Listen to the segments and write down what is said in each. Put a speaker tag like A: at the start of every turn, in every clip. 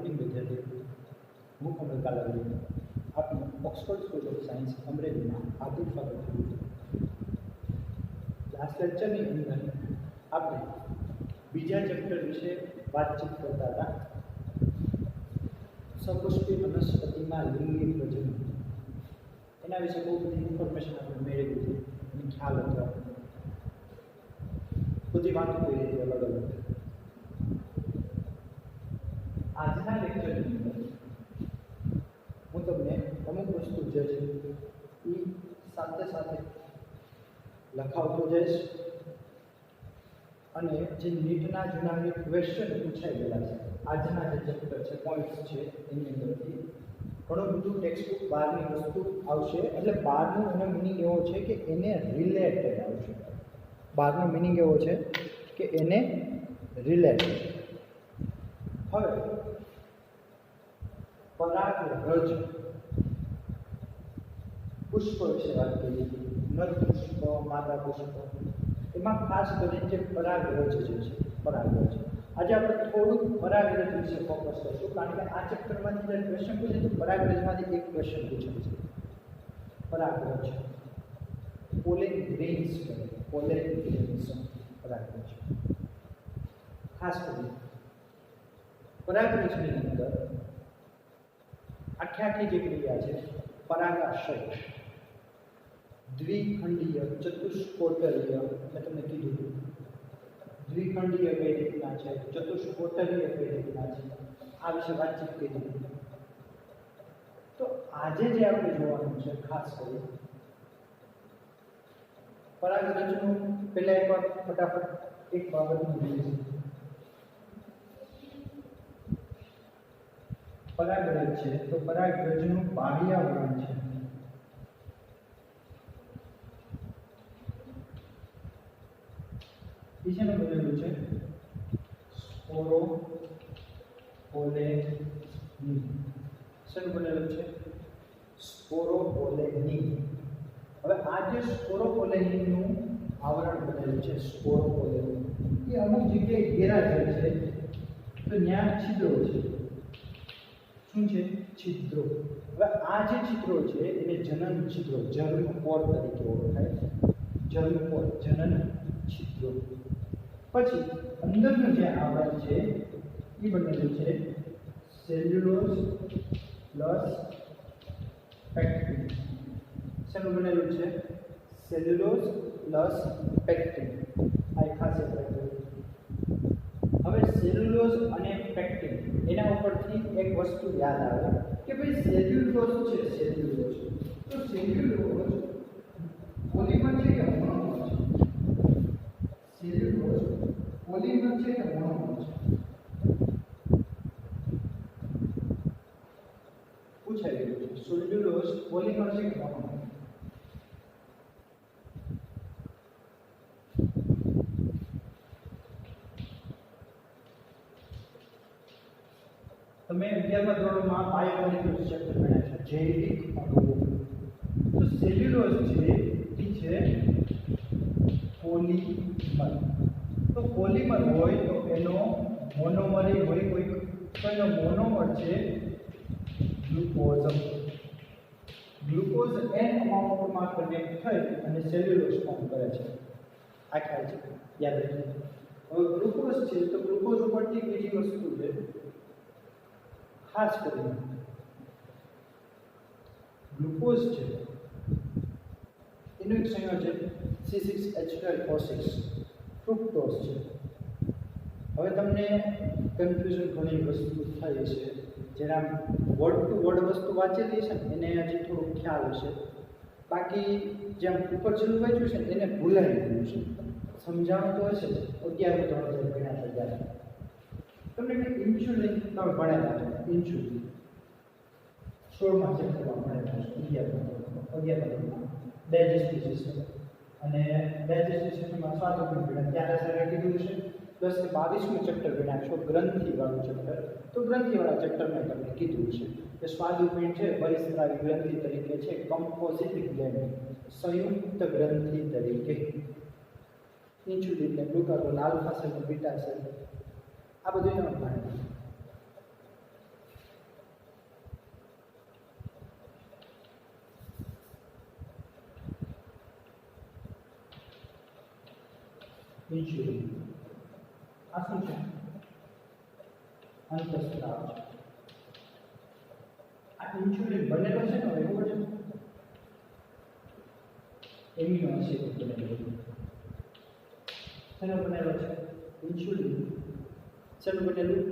A: Morning विद्यार्थी હું કમલ કાલાણી આપનું ઓક્સફર્ડ સ્કૂલ ઓફ સાયન્સ અમરેલીમાં હાર્દિક સ્વાગત કરું છું. લાસ્ટ લેક્ચરની અંદર આપણે બીજા ચેપ્ટર વિશે વાતચીત કરતા હતા. સપુષ્પી વનસ્પતિમાં લિંગી પ્રજનન, એના વિશે બહુ બધી ઇન્ફોર્મેશન આપણે મેળવી હતી અને ખ્યાલ હતો. બધી વાતો કરી હતી અલગ અલગ. આજના લેક્ચરની અંદર હું તમને અમુક વસ્તુ જે છે એ સાથે સાથે લખાવતો જઈશ અને જે નીટના જૂના ક્વેશ્ચન પૂછાઈ ગયેલા છે આજના જે ચેપ્ટર છે પોઈન્ટ્સ છે એની અંદરથી ઘણું બધું ટેક્સ્ટબુક બહારની વસ્તુ આવશે. એટલે બહારનું એનો મિનિંગ એવો છે કે એને રિલેટેડ આવશે. બહારનો મિનિંગ એવો છે કે એને રિલેટેડ. હવે પરાગરજ પુષ્પ વિશે વાત કરીએ. નર પુષ્પ, માદા પુષ્પ, એમાં ખાસ કરીને જે પરાગરજ જે છે પરાગરજ. આજે આપણે થોડુંક પરાગરજ વિશે ફોકસ કરીશું, કારણ કે આ ચેપ્ટરમાંથી જે ક્વેશ્ચન પૂછે તો પરાગરજમાંથી એક ક્વેશ્ચન પૂછે છે. પરાગરજ પોલેન ગ્રેન્સ, પોલેન ગ્રેન્સ પરાગરજ. ખાસ કરીને પરાગરજની અંદર આખી જે ક્રિયા છે પરાગાશય, દ્વિખંડીય, ચતુષ્કોટરીય. મેં તમને કીધું દ્વિખંડીય કઈ રીતના છે, ચતુષ્કોટરીય કઈ રીતના છે, આ વિશે વાતચીત કરી. તો આજે જે આપણે જોવાનું છે ખાસ કરી પરાગરજનું પહેલા એકવાર ફટાફટ એક બાબતનું જોઈએ. પરાગરજ છે તો પરાગરજનું બાહ્યાવરણ છે. શેનું બનેલું છે? સ્પોરો પોલેની. શેનું બનેલું છે? સ્પોરો પોલેની. હવે આ જે સ્પોરો પોલેનીનું આવરણ બનેલું છે સ્પોરો પોલેની, એ અમુક જગ્યાએ ગેરહાજર છે તો ત્યાં છિદ્રો છે. શું છે? છિદ્રો. હવે આ જે છિદ્રો છે એને જનન છિદ્રો, જન્મપોર તરીકે ઓળખાય. જન્મપોર, જનન છિદ્રો. પછી અંદરનું જે આવરણ છે એ બનેલું છે સેલ્યુલોઝ પ્લસ પેક્ટિન. શેનું બનેલું છે? Cellulose plus pectin. આ ખાસ યાદ રાખજો. હવે સેલ્યુલોઝ અને પેક્ટિન, એના ઉપરથી એક વસ્તુ યાદ આવે કે ભાઈ સેલ્યુલોઝ છે, સેલ્યુલોઝ તો સેલ્યુલોઝ પોલિમર છે કે મોનોમર છે? સેલ્યુલોઝ પોલિમર છે કે મોનોમર છે? પૂછાઈ ગયું છે. સેલ્યુલોઝ પોલિમર છે કે મોનોમર? તમે 11મા ધોરણમાં બાયોમોલિક્યુલ્સ ચેપ્ટર ભણ્યા છે, જૈવિક અણુઓ. તો સેલ્યુલોઝ છે એ છે પોલિમર. તો પોલિમર હોય તો એનો મોનોમર હોય કોઈ, તો એનો મોનોમર છે ગ્લુકોઝ. ગ્લુકોઝ n અમાઉન્ટમાં કનેક્ટ થઈ અને સેલ્યુલોઝ ફોર્મ કરે છે. આ ખ્યાલ છે, યાદ રાખજો. હવે ગ્લુકોઝ છે તો ગ્લુકોઝ ઉપરથી બીજી વસ્તુ છે ખાસ કરીને ગ્લુકોઝ છે એનું એક સંયોજન C6H12O6 ફ્રુક્ટોઝ છે. હવે તમને કન્ફ્યુઝન ઘણી વસ્તુ થઈ છે, જેના વર્ડ ટુ વર્ડ વસ્તુ વાંચેલી છે ને એને હજી થોડું ખ્યાલ હશે. બાકી જેમ ઉપર છેલ્લું વાંચ્યું છે ને એને ભૂલાઈ ગયું છે. સમજાવવું તો હશે જ. 11મું ધોરણ ભણ્યા હતા ત્યારે તમને કંઈક ઇન્સ્યુલિન તમે ભણેલા છો. ઇન્સ્યુલિન 16મા ચેપ્ટરમાં ભણેલા છો. 11મા ડાયજેસ્ટિવ સિસ્ટમ અને ડાયજેસ્ટિવ સિસ્ટમમાં સ્વાદુપિંડ ભણ્યા. ત્યારે સરે કીધું છે પ્લસ 22મું ચેપ્ટર ભણ્યા છો, ગ્રંથિવાળું ચેપ્ટર. તો ગ્રંથિવાળા ચેપ્ટરમાં તમને કીધું છે કે સ્વાદુપિંડ છે બહિસ્રાવી ગ્રંથિ તરીકે છે, કમ્પોઝિટ ગ્લેન્ડ, સંયુક્ત ગ્રંથિ તરીકે. ઇન્સ્યુલિન ને glucagon, alpha cell, beta cell, આ બધું તમે ભણેલું. ઇન્સ્યુલિન. આ શું છે? અંતઃસ્ત્રાવ છે. આ ઇન્સ્યુલિન બનેલો છે ને ખબર છે? એમિનો એસિડ બનેલો છે. શેનો બનેલો છે? ઇન્સ્યુલિન. શેનું બનેલું?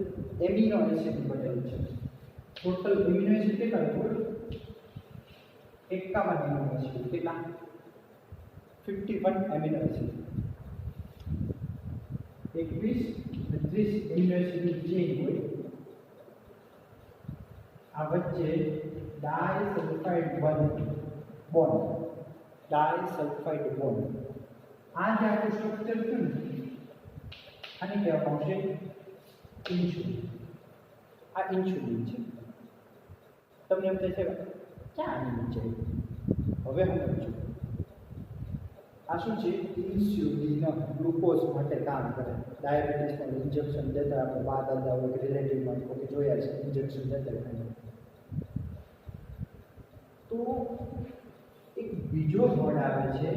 A: એમિનો એસિડ બનેલું છે. ટોટલ એમિનો એસિડ કેટલા ખબર? 51 એમિનો એસિડ. કેટલા? 51 amino acid. 21 30 amino acid chain હોય. આ વચ્ચે ડાયસલ્ફાઇડ બોન્ડ. Disulphide bond. આ જે આખું સ્ટ્રક્ચર છે ને, આને કહેવામાં આવશે ઇન્સ્યુલિન. આ ઇન્સ્યુલિન છે. તમને એમ થાય છે ક્યાં આની નીચે? હવે સમજો. આ શું છે? ઇન્સ્યુલિન ગ્લુકોઝ માટે કામ કરે. ડાયાબિટીસમાં ઇન્જેક્શન દેતા આપણે બા દાદા હોય કે રિલેટિવમાં કોઈ જોયા છે ઇન્જેક્શન દેતા. તો એક બીજો વર્ડ આવે છે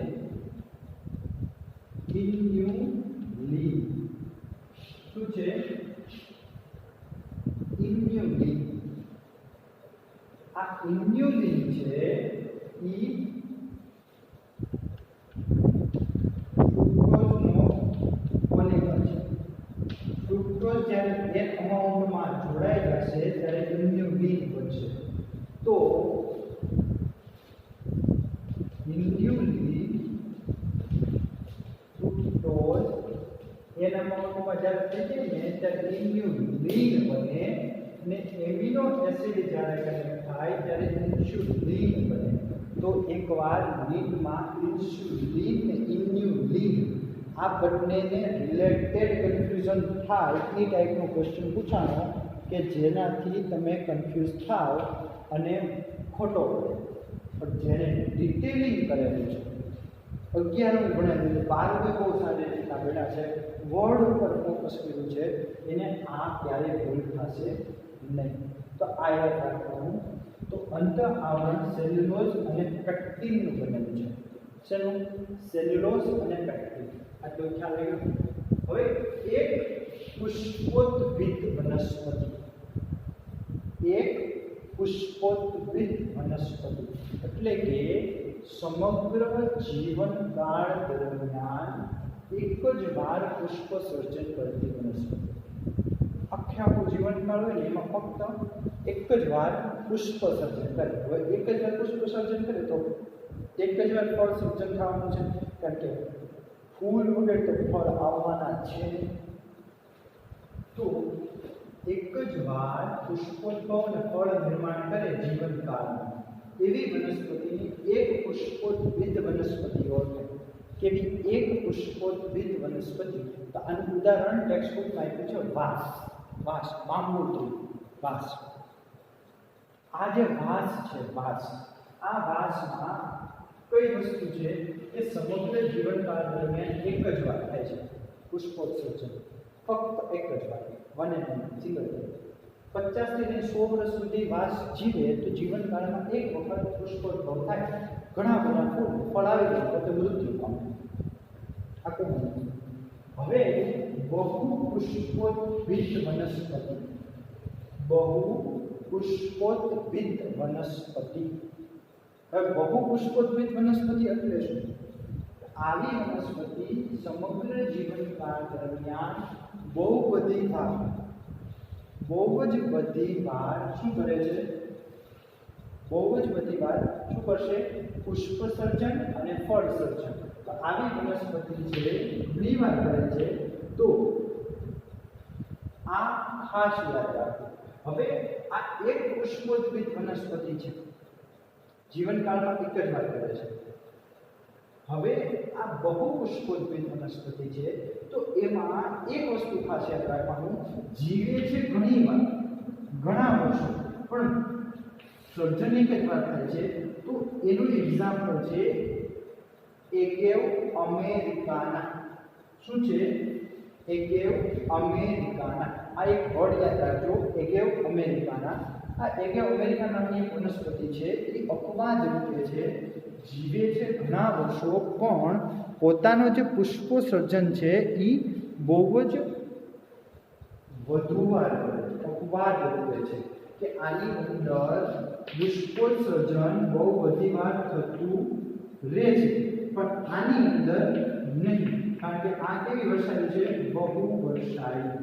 A: ઇન્યુલિન. શું છે? ઇન્યુલિન. આ ઇન્યુલિન છે એ ફ્રુક્ટોઝનો પોલિમર છે. ફ્રુક્ટોઝ જ્યારે એક અમાઉન્ટમાં જોડાઈ જશે ત્યારે ઇન્યુલિન બનશે. તો ઇન્યુલિન ફ્રુક્ટોઝ એન અમાઉન્ટમાં જ્યારે થઈ જાય ને ત્યારે ઇન્યુલિન બને ને એમિનો એસિડ જ્યારે કનેક્ટ થાય ત્યારે ઇન્સ્યુલિન બને. તો એકવાર નીટમાં ઇન્સ્યુલિન ને ઇન્યુલિન આ બંનેને રિલેટેડ કન્ફ્યુઝન થાય એ ટાઈપનો ક્વેશ્ચન પૂછાણો કે જેનાથી તમે કન્ફ્યુઝ થાવ અને ખોટો પડે. પણ જેને ડિટેલિંગ કરેલું છે, 11મું ભણેલું છે, 12મું બહુ સારી રીતના ભણ્યા છે, વર્ડ ઉપર ફોકસ કર્યું છે, એને આ ક્યારેય ભૂલ થશે નહીં. તો આ યાદ રાખવાનું. તો અંતઃ આવરણ સેલ્યુલોઝ અને પેક્ટિનનું બનેલું છે. શેનું? સેલ્યુલોઝ અને પેક્ટિન. આટલો ખ્યાલ આવ્યો. હવે એક પુષ્પોદ્ભિદ વનસ્પતિ, એક પુષ્પોદ્ભિદ વનસ્પતિ એટલે કે સમગ્ર જીવનકાળ દરમિયાન એક જ વાર પુષ્પ સર્જન કરતી વનસ્પતિ. આખું જીવનકાળ હોય ને એમાં ફક્ત એક જ વાર પુષ્પ સર્જન કરે. હવે એક જ વાર પુષ્પ સર્જન કરે તો એક જ વાર ફળ સર્જન થવાનું છે, કારણ કે ફૂલ ઉડે તો ફળ આવવાના છે. તો એક જ વાર પુષ્પોદ્ભવ અને ફળ નિર્માણ કરે જીવનકાળમાં એવી વનસ્પતિની એક પુષ્પોદ્ભિદ વનસ્પતિ ઓળખે. કેવી? એક પુષ્પોદ્ભિદ વનસ્પતિ. તો આનું ઉદાહરણ ટેક્સ્ટબુકમાં આપ્યું છે વાંસ. વાંસ, બાંબુ ટ્રી, વાંસ. આ જે વાંસ છે, વાંસ, આ વાંસમાં કઈ વસ્તુ છે કે સમગ્ર જીવનકાળ દરમિયાન એક જ વાર થાય છે પુષ્પોત્સર્જન. ફક્ત એક જ વાર, વન એન્ડ સિંગલ. 50 થી 100 વર્ષ સુધી વાંસ જીવે તો જીવનકાળમાં એક વખત પુષ્પોદ્ભવ થાય. ઘણા બધા ફળ આવી જાય તો મૃત્યુ પામે. હવે બહુ પુષ્પોદ્ભિદ વનસ્પતિ. બહુ પુષ્પોદ્ભિદ વનસ્પતિ. હવે બહુ પુષ્પોદ્ભિદ વનસ્પતિ એટલે શું? આવી વનસ્પતિ સમગ્ર જીવનકાળ દરમિયાન બહુ બધી વાર શું કરે છે? બહુ જ બધી વાર શું કરશે? પુષ્પ સર્જન અને ફળ સર્જન. તો આવી વનસ્પતિ છે ઘણી વાર કરે છે. તો આ ખાસ યાદ રાખો. હવે આ એક પુષ્પોદ્ભિદ વનસ્પતિ છે, જીવનકાળમાં એક જ વાર કરે છે. હવે આ બહુ પુષ્પોદ્ભિદ વનસ્પતિ છે તો એમાં એક વસ્તુ ખાસ યાદ રાખવાનું, જીવે છે ઘણી વાર, ઘણા વર્ષો, પણ સર્જન એક જ વાર થાય છે. તો એનું એક્ઝામ્પલ છે એગેવ અમેરિકાના. શું છે? એગેવ અમેરિકાના. આ એક વર્ડ યાદ રાખજો, એગેવ અમેરિકાના. આ એગેવ અમેરિકા નામની એક વનસ્પતિ છે, એ અપવાદ રૂપે છે. જીવે છે ઘણા વર્ષો, પણ પોતાનો જે પુષ્પોત્સર્જન છે એ બહુ જ વધુ વાર અપવાદ રૂપે છે કે આની અંદર પુષ્પોત્સર્જન બહુ બધી વાર થતું રહે છે, પણ આની અંદર નહીં, કારણ કે આ કેવી વર્ષાયુ છે? બહુ વર્ષાયુ.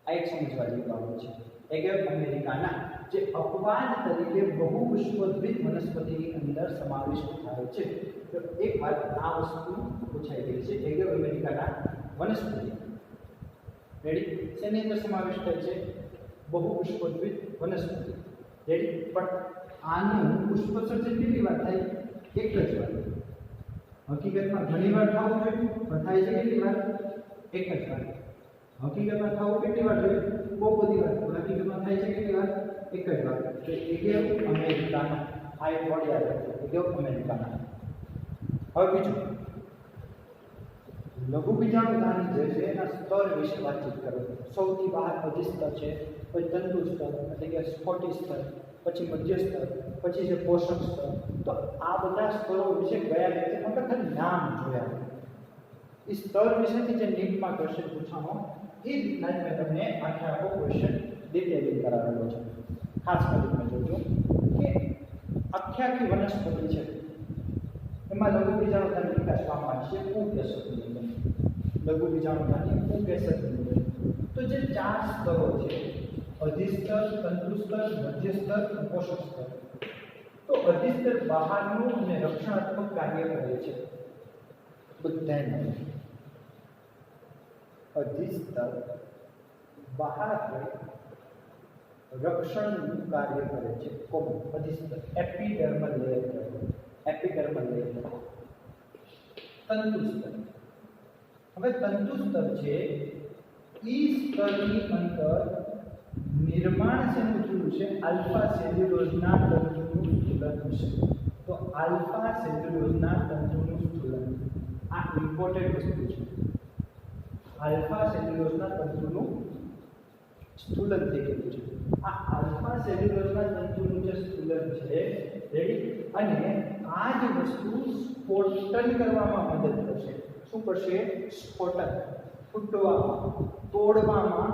A: આ એક સમજવા જેવી બાબત છે. એગેવ અમેરિકાના જે અપવાદ તરીકે બહુપુષ્પોદ્ભિત વનસ્પતિની અંદર સમાવિષ્ટ થાય છે. તો એક વાર આ વસ્તુ પૂછાઈ ગઈ છે. એગેવ અમેરિકાના વનસ્પતિ રેડી શેની અંદર સમાવિષ્ટ થાય છે? બહુપુષ્પોદ્ભિત વનસ્પતિ રેડી. પણ આનું પુષ્પોત્સર્જન કેટલી વાર થાય? એક જ વાર. હકીકતમાં ઘણી વાર થવું જોઈએ, પણ થાય છે કેટલી વાર? એક જ વાર. હકીકતમાં થવું કેટલી વાર જોઈએ? બહુ બધી વાર. હકીકતમાં થાય છે કેટલી વાર? એક જ વાર. તો એગેવ અમેરિકાના આ એક વર્ડ યાદ રાખજો. એગેવ અમેરિકાના. હવે બીજું લઘુબીજાણુધાની જે છે એના સ્તર વિશે વાતચીત કરો. સૌથી બહાર અધિસ્તર છે, પછી તંતુ સ્તર એટલે કે સ્ફોટી સ્તર, પછી મધ્ય સ્તર, પછી છે પોષક સ્તર. તો આ બધા સ્તરો વિશે ગયા લેક્ચરમાં આપણે ખાલી નામ જોયા. એ સ્તર વિશેથી જે નીટમાં ક્વેશ્ચન પૂછવાનો એ રીતના જ મેં તમને આખો ક્વેશ્ચન ડિટેલિંગ કરાવેલો છે. ખાસ કરીને જોજો કે આખી વનસ્પતિ છે એમાં લઘુબીજાણુધાની વિકાસ પામવા છે પુંકેસરની અંદર. લઘુબીજાણુધાની પુંકેસરની અંદર તો જે 4 સ્તરો છે અધિસ્તર, તંતુસ્તર, મધ્યસ્તર અને પોષક સ્તર. તો અધિસ્તર બહારનું અને રક્ષણાત્મક કાર્ય કરે છે. બધાને અધિસ્તર બહાર રક્ષણનું કાર્ય કરે છે. કોમન અધિસ્તર એપિડર્મલ લેયર કહેવાય. એપિડર્મલ લેયર. તંતુસ્તર. હવે તંતુસ્તર છે ઈ સ્તરની અંદર નિર્માણ શેનું થયું છે? આલ્ફા સેલ્યુલોઝના તંતુનું સ્થૂલન છે. તો આલ્ફા સેલ્યુલોઝના તંતુનું સ્થૂલન આ ઇમ્પોર્ટન્ટ વસ્તુ છે. આલ્ફા સેલ્યુલોઝના તંતુનું સ્થૂલન થઈ ગયું છે. આ આલ્ફા સેલ્યુલોઝના તંતુનું જે સ્થૂલન છે રેડી, અને આ જ વસ્તુ સ્ફોટન કરવામાં મદદ કરશે. શું કરશે? સ્ફોટન, ફૂટવામાં, તોડવામાં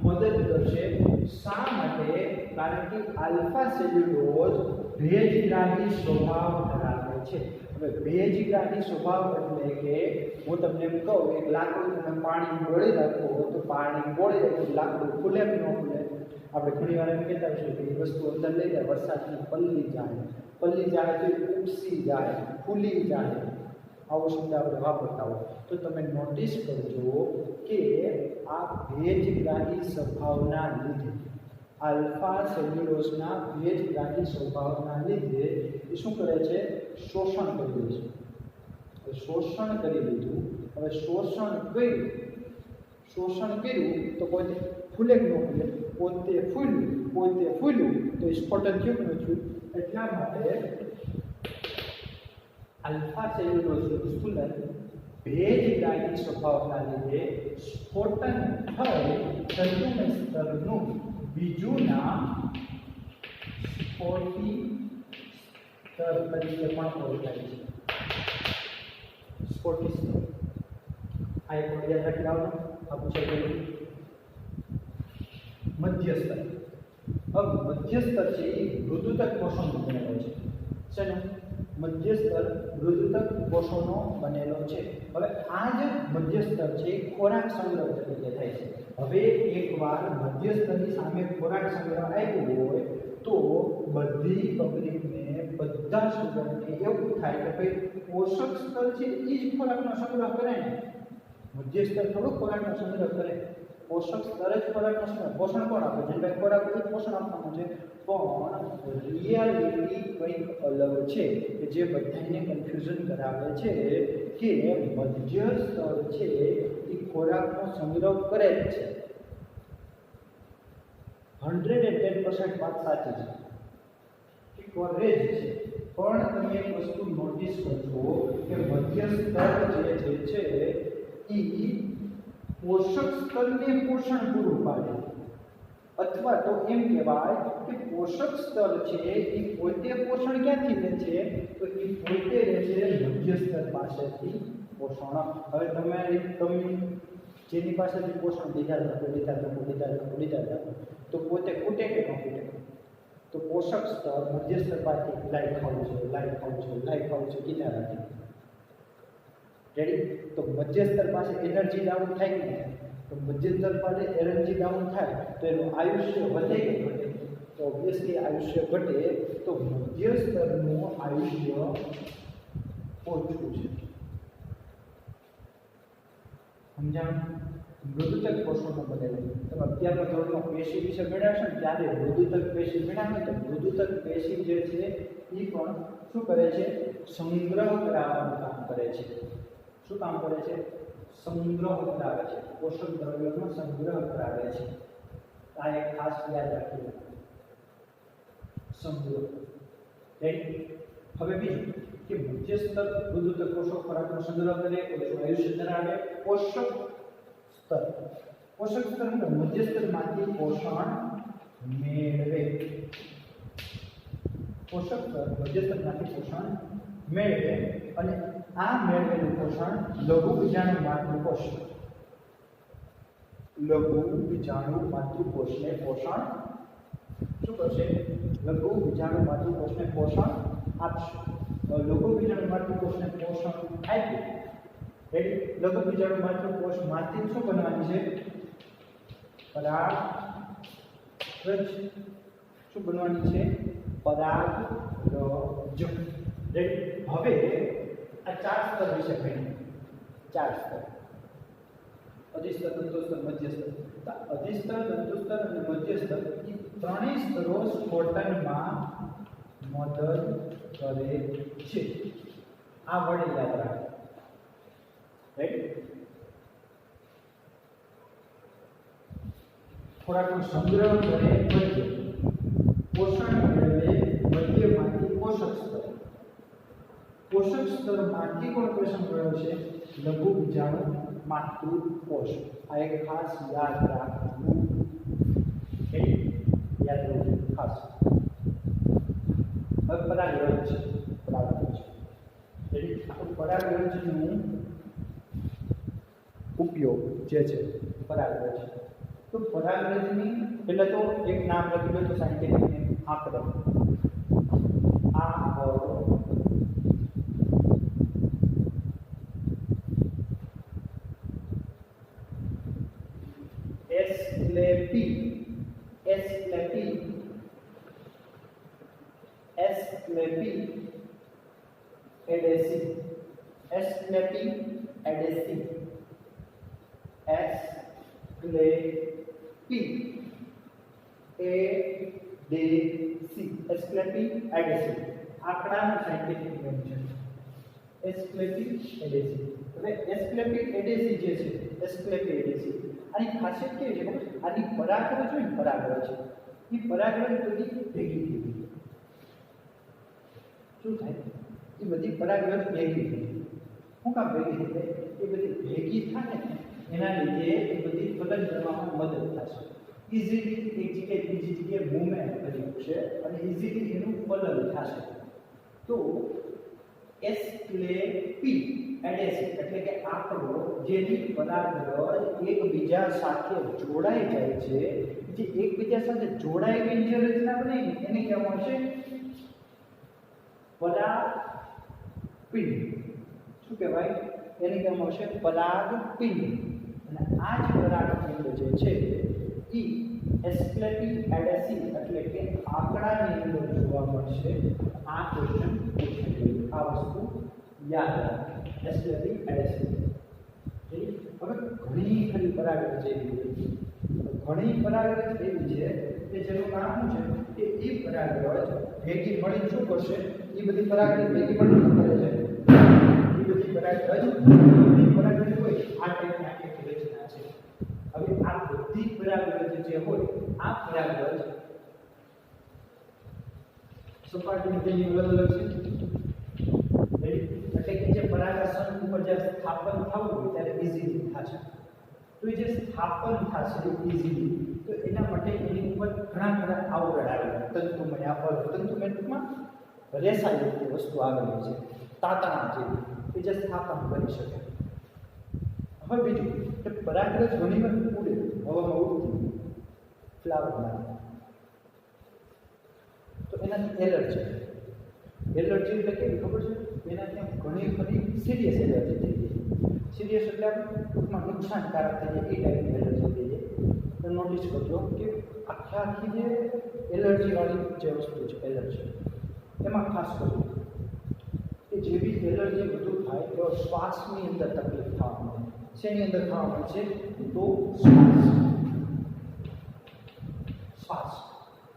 A: મદદ કરશે. શા માટે? કારણ કે આલ્ફા સેલ્યુલોઝ ભેજગ્રાહી સ્વભાવ ધરાવે છે. હવે ભેજગ્રાહી સ્વભાવ એટલે કે હું તમને એમ કહું એક લાકડું તમે પાણી ગળી રાખો તો પાણી ગળી રાખો લાકડું ખુલે કે ન ખુલે? આપણે ઘણી વાર એમ કહેતા હોઈએ કે એ વસ્તુ અંદર લઈ જાય વરસાદની પલ્લી જાય તો ઉપસી જાય, ફૂલી જાય. આવો શબ્દ આપણે વાપરતા હોય તો તમે નોટિસ કરજો કે આ ભેજગ્રાહી સ્વભાવના લીધે, આલ્ફા સેલ્યુલોઝના ભેજગ્રાહી સ્વભાવના લીધે એ શું કરે છે? શોષણ કરી દે છે. શોષણ કરી લીધું. હવે શોષણ કર્યું તો પોતે ફૂલે કે ન ફૂલે? પોતે ફૂલ્યું તો સ્ફોટન થયું કે ન થયું? એટલા માટે આલ્ફા સેલ્યુલોઝનું સ્થૂલન ભેજગ્રાહી સ્વભાવના લીધે સ્ફોટન થઈ તંતુમય સ્તરનું બીજું નામ સ્ફોટી સ્તર તરીકે પણ ઓળખાય છે. સ્ફોટી સ્તર. આ એક યાદ રાખી લાવજો. આ પૂછાઈ ગયું. મધ્યસ્તર. હવે મધ્યસ્તર છે એ મૃદુતક કોષોનો બનેલો છે. શેનો? મધ્યસ્તર મૃદુતક કોષોનો બનેલો છે. હવે આ જે મધ્યસ્તર છે ખોરાક સંગ્રહ તરીકે થાય છે. હવે એકવાર મધ્યસ્તરની સામે ખોરાક સંગ્રહ આવ્યો હોય તો બધી પબ્લિકને, બધા સ્ટુડન્ટને એવું થાય કે ભાઈ પોષક સ્તર છે એ જ ખોરાકનો સંગ્રહ કરે ને. મધ્યસ્તર થોડું ખોરાકનો સંગ્રહ કરે, પોષક સ્તર જ ખોરાકનો સંગ્રહ. પોષણ કોણ આપે? જેને ખોરાક હોય પોષણ આપવાનું છે. પણ રિયાલિટી કંઈક અલગ છે કે જે બધાને કન્ફ્યુઝન કરાવે છે કે મધ્ય સ્તર છે એ ખોરાકનો સંગ્રહ કરે જ છે. 110% વાત સાચી છે કે કરે જ છે. પણ તમે એક વસ્તુ નોટિસ કરજો કે મધ્ય સ્તર જે છે એ પોષક સ્તરને પોષણ પૂરું પાડે. અથવા તો એમ કહેવાય કે પોષક સ્તર છે એ પોતે પોષણ ક્યાંથી લે છે તો એ પોતે લે છે મધ્ય સ્તર પાસેથી પોષણ. હવે તમે જેની પાસેથી પોષણ લીધા તો પોતે ખૂટે કે ન ખૂટે? તો પોષક સ્તર મધ્ય સ્તર પાસેથી લાઈ ખાવું છે કીધા રાખે. રેડી? તો મધ્ય સ્તર પાસે એનર્જી ડાઉન થાય કે તો મધ્ય સ્તર પાસે એનર્જી ડાઉન થાય તો એનું આયુષ્ય વધે કે ઘટે? તો ઓબ્વિયસલી આયુષ્ય ઘટે. તો મધ્ય સ્તરનું આયુષ્ય ઓછું છે. સમજાણ? મૃદુતક કોષોનો બનેલો. તમે અત્યારના ધોરણમાં પેશી વિશે ભણ્યા છો ને ત્યારે મૃદુતક પેશી ભણ્યા તો મૃદુતક પેશી જે છે એ પણ શું કરે છે? સંગ્રહ કરાવવાનું કામ કરે છે. શું કામ કરે છે? સંગ્રહ કરાવે છે. પોષક દ્રવ્યોનો સંગ્રહ કરાવે છે. આ એક ખાસ યાદ રાખી સંગ્રહ. હવે બીજું કે મધ્ય સ્તર મૃદુતક કોષો ખોરાકનો સંગ્રહ કરે, ઓછું આયુષ્ય ધરાવે. પોષક સ્તર મધ્ય સ્તરમાંથી પોષણ મેળવે. પોષક સ્તર મધ્ય સ્તરમાંથી પોષણ મેળવે અને આ મેળવેલું પોષણ લઘુ બીજાણુ માતૃકોષને પોષણ શું કરશે? લઘુ બીજાણુ માતૃકોષને પોષણ આપશે. લઘુ બીજાણુ માતૃકોષને પોષણ આપ્યું. રેડી? લઘુ બીજાણુ માતૃકોષમાંથી શું બનવાની છે? પરાગરજ. શું બનવાની છે? પરાગરજ. રેડી? હવે આ 4 સ્તર વિશે ભણીએ. 4 સ્તર: અધિસ્તર, તંતુસ્તર, મધ્યસ્તર. તો અધિસ્તર, તંતુસ્તર અને મધ્યસ્તર એ ત્રણેય સ્તરો સ્ફોટનમાં મદદ કરે છે. આ વડે યાદ રાખો. રાઈટ? ખોરાકનો સંગ્રહ કરે મધ્ય, પોષણ મેળવે મધ્યમાંથી પોષક સ્તર. પોષક સ્તરમાંથી કોણ પોષણ મેળવે છે? લઘુ બીજાણુ માતૃકોષ. આ એક ખાસ યાદ રાખવું. યાદ રાખવું ખાસ. હવે પરાગરજ. પરાગરજનું ઉપયોગ જે છે પરાગરજ. તો પરાગરજની પહેલા તો એક નામ લખી દો તો સાયન્ટિફિક નેમ આંકડો. આંકડાનું સાયન્ટિફિક નેમ છે એસ્ક્લેપિક એડેસી. હવે એસ્ક્લેપિક એડેસી જે છે આની ખાસિયત કેવી છે? આની પરાગરજ હોય ને પરાગરજ એ પરાગરજ બધી ભેગી થઈ ગઈ. શું થાય? એ બધી પરાગરજ ભેગી થઈ. શું કામ ભેગી થઈ? એ બધી ભેગી થાય ને એના લીધે એ બધી ફલન કરવામાં મદદ થશે. ઇઝીલી એક જગ્યાએ બીજી જગ્યાએ મૂવમેન્ટ કરી શકશે અને ઇઝીલી એનું ફલન થશે. તો એસ્ક્લેપી એડેસી એટલે કે આંકડો જેની પરાગરજ એકબીજા સાથે જોડાઈ જાય છે, જે એકબીજા સાથે જોડાઈ ગઈ જે રચના બને એને કહેવામાં આવશે પરાગપિંડ. શું કહેવાય? એને કહેવામાં આવશે પરાગપિંડ. અને આ જ પરાગપિંડ જે છે એ એસ્ક્લેપી એડેસી એટલે કે આંકડાની અંદર જોવા મળશે. આ ક્વેશ્ચન પૂછાય. આ વસ્તુ યાદ રાખો. એસ્ક્લેપી એડેસી. હવે ઘણી ખરી પરાગરજ એવી છે કે જેનું નામ શું છે કે એ પરાગરજ ભેગી મળીને શું કરશે? એ બધી પરાગરજ ભેગી મળીને શું કરે છે? એ બધી પરાગરજ હોય આ ટાઈપની રચના છે. હવે આ બધી પરાગરજ જે હોય આ પરાગરજ સપાટીની તેની અલગ અલગ છે. એટલે કે જે પરાગાસન ઉપર જે સ્થાપન થવું હોય ત્યારે ઇઝીલી થશે. તો એ જે સ્થાપન થશે ઇઝીલી, તો એના માટે એની ઉપર ઘણા આવરણ આવે. તંતુમય આવરણ, તંતુમય ટૂંકમાં રેસાયુક્ત વસ્તુ આવેલી છે, તાતણા જેવી, કે જે સ્થાપન કરી શકે. હવે બીજું કે પરાગરજ ઘણીવાર ઉડે, હવામાં ઉડતું ફ્લાવરમાં, તો એનાથી એલર્જી. એલર્જી એટલે કેવી ખબર છે? એના ત્યાં ઘણી બધી સિરિયસ એલર્જી થઈ જાય. સિરિયસ એટલે ટૂંકમાં નુકસાનકારક થઈ જાય, એ ટાઈપની એલર્જી થઈ જાય. તો નોટિસ કરજો કે આખી જે એલર્જીવાળી જે વસ્તુ છે એલર્જી, એમાં ખાસ કરવું કે જેવી એલર્જી વધુ થાય તો શ્વાસની અંદર તકલીફ થવા મળે. શેની અંદર થવા મળશે? તો શ્વાસ.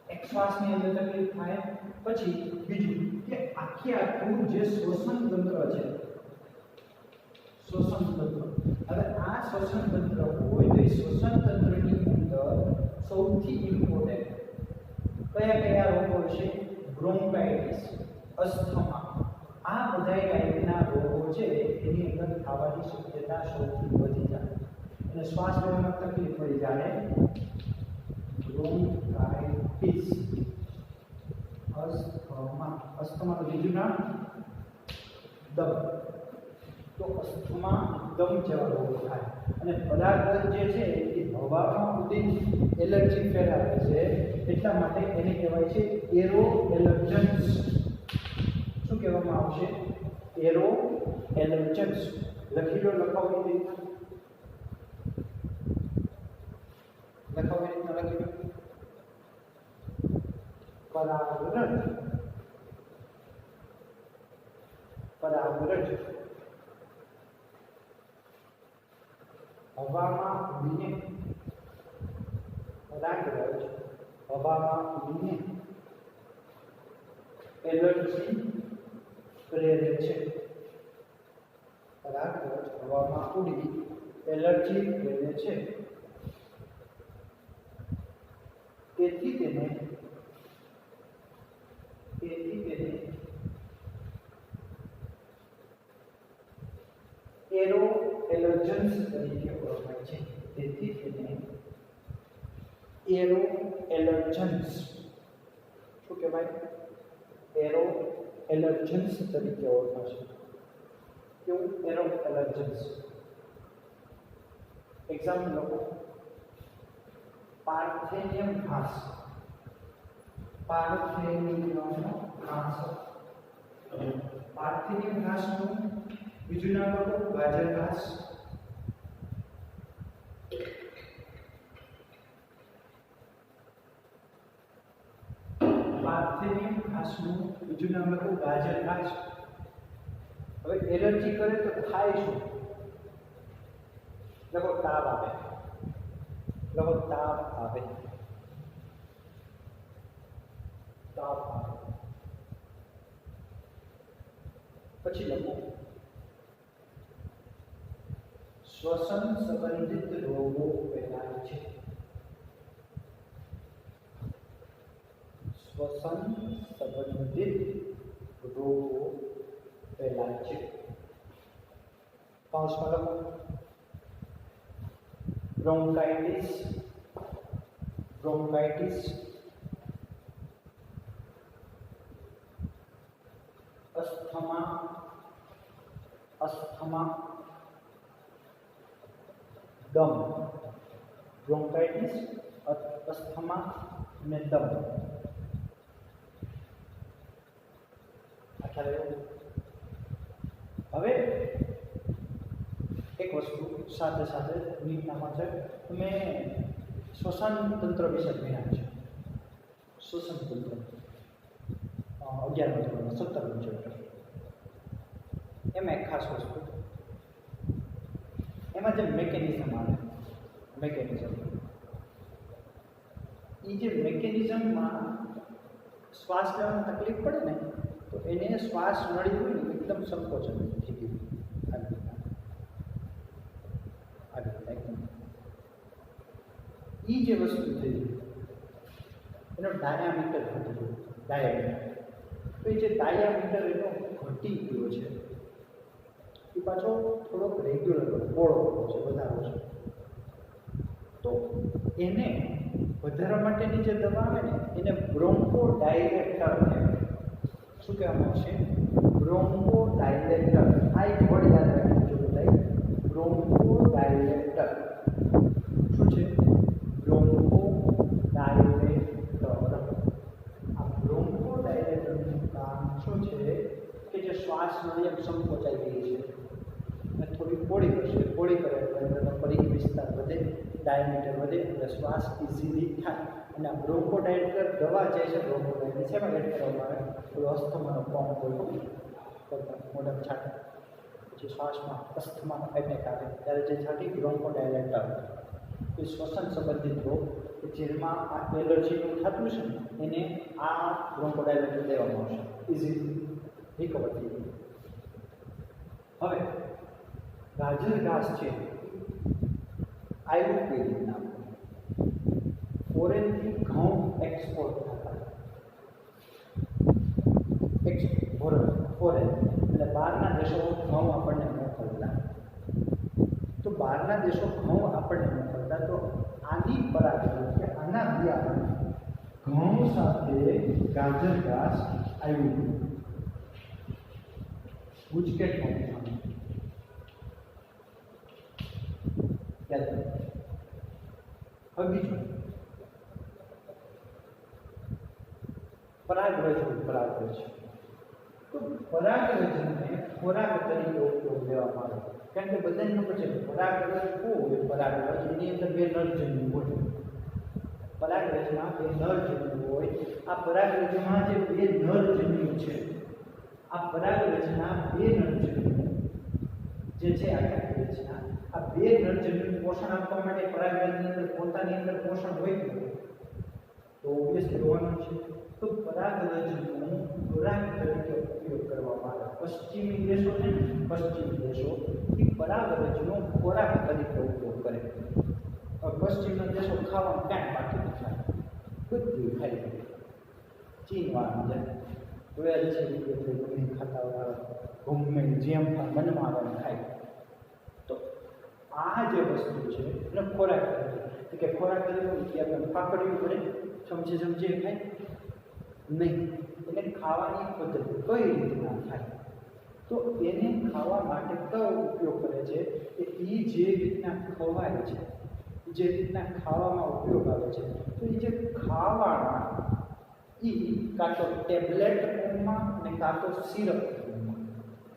A: એક શ્વાસની અંદર તકલીફ થાય. પછી બીજું કે આખું જે શ્વસન તંત્ર છે, શ્વસન તંત્ર, હવે આ શ્વસન તંત્ર હોય તો એ શ્વસન તંત્રની અંદર સૌથી ઇમ્પોર્ટન્ટ કયા રોગો છે? બ્રોન્કાઇટિસ, અસ્થમા, આ બધા ટાઈપના રોગો છે એની અંદર થવાની શક્યતા સૌથી વધી જાય. અને શ્વાસ લેવામાં તકલીફ પડી જાય, બ્રોન્કાઇટિસ, અસ્થમા. અસ્થમાનું બીજું નામ દમ. તો અસ્થમા, દમ જેવા રોગો થાય. અને પરાગરજ જે છે એ હવામાં ઉડી એલર્જી ફેલાવે છે, એટલા માટે એને કહેવાય છે એરો એલર્જન્સ. શું કહેવામાં આવશે? એરો એલર્જન્સ. લખી લો, લખાવવાની રીતના લખી લો. પરાગરજ, પરાગરજ હવામાં ઉડીને, પરાગરજ હવામાં ઉડીને એલર્જી પ્રેરે છે. પરાગરજ હવામાં ઉડી એલર્જી પ્રેરે છે. તેથી તેને એરો એલર્જન્સ તરીકે ઓળખાય છે. તેથી તેને એરો એલર્જન્સ, શું કહેવાય? એરો એલર્જન્સ તરીકે ઓળખાશે. કેવું? એરો એલર્જન્સ. એક્ઝામ્પલ લખો. પાર્થેનિયમ ઘાસ, પાર્થેનિયમ ઘાસ, પાર્થેનિયમ ઘાસનું બીજું નામ લખો, ગાજર ઘાસ. પાર્થેનિયમ ઘાસનું બીજું નામ લખો, ગાજર ઘાસ. હવે એલર્જી કરે તો થાય શું? લખો, તાવ આવે. લખો, તાવ આવે. તાવ આવે. પછી લખો, શ્વસન સંબંધિત રોગો ફેલાય છે. શ્વસન સંબંધિત રોગો ફેલાય છે. કૌંસમાં લખો, બ્રોન્કાઇટિસ, બ્રોન્કાઇટિસ, અસ્થમા, અસ્થમા, દમ. બ્રોન્કાઇટિસ, અસ્થમા અને દમ. હવે એક વસ્તુ સાથે સાથે નીટનામાં છે, મેં શ્વસન તંત્ર વિશે જ્ઞાન છે. શ્વસન તંત્ર 11મા ધોરણમાં 17મું ચેપ્ટર. એમાં એક ખાસ વસ્તુ, એમાં જે મેકેનિઝમ આવે, મેકેનિઝમ, એ જે મેકેનિઝમમાં શ્વાસ લેવામાં તકલીફ પડે ને, તો એને શ્વાસ નળી હોય ને એકદમ સંકોચન થઈ ગયું. એ જે વસ્તુ થઈ એનો ડાયામીટર ઘટી ગયો. ડાયામીટર, તો એ જે ડાયામીટર એનો ઘટી ગયો છે એ પાછો થોડોક રેગ્યુલર પહોળો છે, વધારો છે. તો એને વધારવા માટેની જે દવા આવે ને એને બ્રોન્કોડાયલેટર કહેવાય. શું કહેવામાં આવશે? બ્રોન્કોડાયલેટર. આ એક વર્ડ યાદ રાખજો બધાય. બ્રોન્કોડાયલેટર શું છે? બ્રોન્કોડાયલેટર. આ બ્રોન્કોડાયલેટરનું કામ શું છે કે જે શ્વાસ નળી સંકોચાઈ ગઈ છે અને થોડી પોળી કરશે. પોળી કરે એટલે અંદરનો પરિઘ વિસ્તાર વધે, ડાયામીટર વધે એટલે શ્વાસ ઇઝીલી થાય. અને આ બ્રોન્કોડાયલેટર દવા જે છે બ્રોન્કોડાયલેટર છે એમાં એડ કરવામાં આવે. કોઈ અસ્થમાનો પંપ હોય મોઢામાં છાંટે, પછી શ્વાસમાં અસ્થમાનો એટેક આવે ત્યારે જે છાંટી બ્રોન્કોડાયલેટર. એ શ્વસન સંબંધિત રોગ કે જેમાં આ એલર્જીનું થતું છે ને એને આ બ્રોન્કોડાયલેટર દેવામાં આવશે. ઇઝીલી રિકવર થઈ ગયું. હવે ગાજર ઘાસ છે આયુર્વેદિક નામ. ફોરેનથી ઘઉં એક્સપોર્ટ થતા. ફોરેન એટલે બહારના દેશો ઘઉં આપણને મોકલતા. તો બહારના દેશો ઘઉં આપણને મોકલતા તો આની પરાગણ કે આના બિયારણ ઘઉં સાથે ગાજર ઘાસ આવ્યું. ગુજકેટમાં યાદ રાખો. હવે બીજું પરાગરજ. તો પરાગરજને ખોરાક તરીકે ઉપયોગ લેવામાં આવે. કારણ કે બધાને ખબર છે પરાગરજ હોય. પરાગરજ એની અંદર બે નરજન્યુ હોય. પરાગરજમાં બે નરજન્યુ હોય. આ પરાગરજમાં જે બે નરજન્યુ છે, આ પરાગરજના બે નરજન્યુ જે છે આ બે નરજન્યુને પોષણ આપવા માટે પરાગરજની અંદર પોતાની અંદર પોષણ હોય તો ઓબ્વિયસલી હોવાનું છે. તો પરાગરજનું ખોરાક તરીકે ઉપયોગ કરવામાં આવે. પશ્ચિમી દેશો છે ને, પશ્ચિમી દેશો એ પરાગરજનો ખોરાક તરીકે ઉપયોગ કરે. પશ્ચિમના દેશો ખાવાનું ક્યાંય બાકી ન થાય, બધું ખાઈ લે. ચીનવાળા જાય રોયા છે ગમે ખાતા હોય, ગમે જેમ મનમાં આવે ખાય. તો આ જે વસ્તુ છે એને ખોરાક તરીકે કે ખોરાક તરીકે આપણે પાકડવી પડે, સમજે ખાય નહીં. એને ખાવાની પદ્ધતિ કઈ રીતના થાય તો એને ખાવા માટે કયો ઉપયોગ કરે છે કે એ જે રીતના ખવાય છે, જે રીતના ખાવામાં ઉપયોગ આવે છે તો એ જે ખાવાના એ કાં તો ટેબ્લેટ ફોર્મમાં અને કાં તો સિરપ ફોર્મમાં,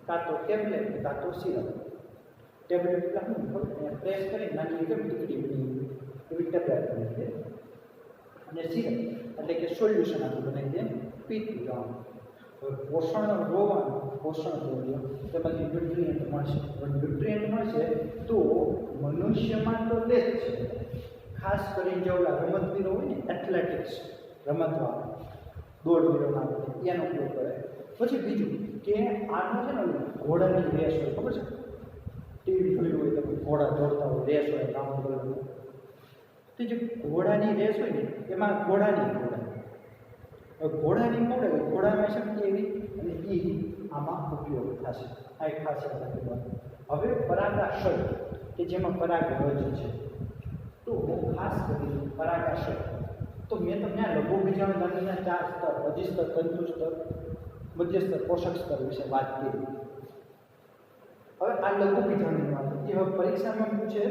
A: કાં તો ટેબ્લેટ કાં તો સિરપ. ટેબ્લેટ પ્રેસ કરી નાની કેવી ટીકડી બની એવી ટેબ્લેટ બની છે અને સિરપ એટલે કે સોલ્યુશન આપણે બનાવી દે પીતું જવાનું. હવે પોષણ હોવાનું પોષણ દ્રવ્ય તેમાંથી ન્યુટ્રિયન્ટ મળશે. ન્યુટ્રિયન્ટ મળશે તો મનુષ્યમાં તો તે જ છે. ખાસ કરીને જેવડા રમતવીરો હોય ને, એથ્લેટિક્સ રમતવા દોડવીરોના એનો ઉપયોગ કરે. પછી બીજું કે આનો છે ને ઘોડાની રેસ હોય, ખબર છે? ટીવી જોયું હોય તો ઘોડા દોડતા હોય, રેસ હોય રાઉન્ડ કરવાનું. તો જે ઘોડાની રેસ હોય ને એમાં ઘોડાની ઘોડામાં શક્તિ એવી અને એ આમાં ઉપયોગ થશે. આ એક ખાસિયત હતી. હવે પરાગાશય કે જેમાં પરાગરજ છે તો ખાસ કરીને પરાગાશય તો મેં તમને આ લઘુબીજાણુ તંત્રના 4 સ્તર, અધિસ્તર, તંતુ સ્તર, મધ્ય સ્તર, પોષક સ્તર વિશે વાત કરી. હવે આ લઘુબીજાણુની વાત એ હવે પરીક્ષામાં પૂછે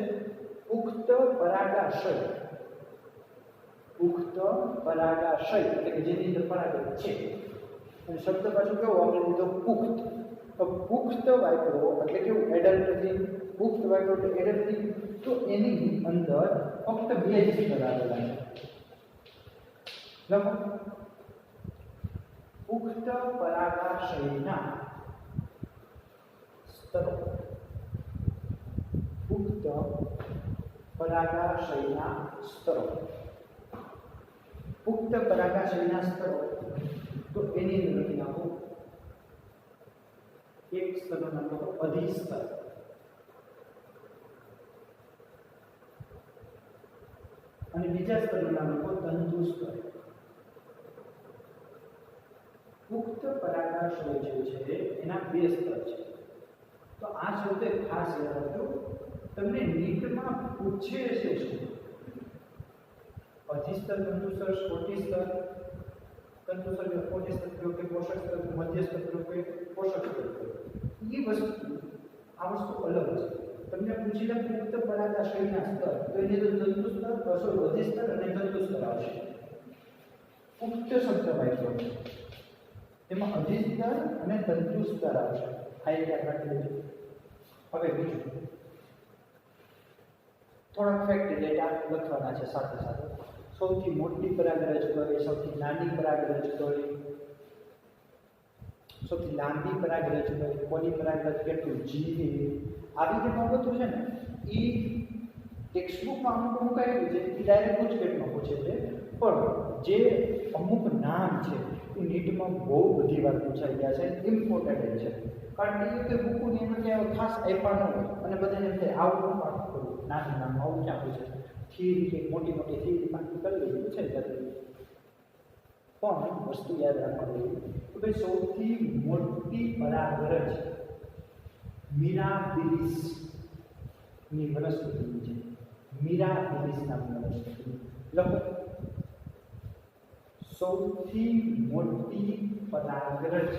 A: પુખ્ત પરાગાશય. પુખ્ત પરાગાશય એટલે કે જેની અંદર પરાગરજ છે અને શબ્દ પાછું કેવો આપણે લીધો પુખ્ત. તો પુખ્ત વાઇપ્રો એટલે કેવું એડલ્ટથી પુખ્ત વાઇપ્રો એટલે એડલ્ટથી. તો એની અંદર ફક્ત 2 જ સ્તર આવેલા છે. લખો પુખ્ત પરાગાશયના સ્તરો. પુખ્ત પરાગાશયના સ્તરો. પુખ્ત પરાગાશયના સ્તરો તો એની અંદર લખી નાખો. એક સ્તરનું નામ લખો અધિસ્તર. અને બીજા સ્તરનું નામ લખો તંતુ સ્તર. પુખ્ત પરાગાશય જે છે એના 2 સ્તર છે. તો આ શબ્દ ખાસ યાદ રાખજો. તમને નીટમાં પૂછે છે શું અધિસ્તર, તંતુસ્તર, સ્ફોટિસ્તર, તંતુસ્તર કે સ્ફોટિસ્તર કયો કે પોષક સ્તર, મધ્યસ્તર કયો કે પોષક સ્તર. એ વસ્તુ આ વસ્તુ અલગ છે. તમને પૂછી લે પુખ્ત પરાગાશયના સ્તર તો એની અંદર તંતુસ્તર, અધિસ્તર અને તંતુસ્તર આવશે. પુખ્ત શબ્દ વાપરો એમાં અધિસ્તર અને તંતુસ્તર આવશે. આ એક યાદ રાખી લેજો. હવે બીજું થોડાક ફેક્ટ ડેટા લખવાના છે સાથે સાથે. સૌથી મોટી પરાગરજ કઈ, સૌથી નાની પરાગરજ કઈ, સૌથી લાંબી પરાગરજ કઈ, કોની પરાગરજ કેટલું જીવે, આવી જે બાબતો છે ને એ ટેક્સ્ટબુકમાં અમુક મુકાયેલું છે. એ ડાયરેક્ટ ગુજકેટમાં પૂછે છે, પણ જે અમુક નામ છે એ નીટમાં બહુ બધી વાર પૂછાઈ ગયા છે. ઇમ્પોર્ટન્ટ છે, કારણ કે બુકની અંદર ક્યાં ખાસ આપ્યા ન હોય અને બધાને એમ થાય આવું પાઠ કરવું, નાનું નામ આવું ક્યાં પૂછે. થિયરી કે મોટી મોટી થિયરી પાઠ કરી પૂછાઈ જતી. પણ વસ્તુ યાદ રાખવાની કે ભાઈ સૌથી મોટી પરાગરજ મિરાબિલિસ ની વનસ્પતિ છે. મિરાબિલિસ નામની વનસ્પતિ લખો. સૌથી મોટી પરાગરજ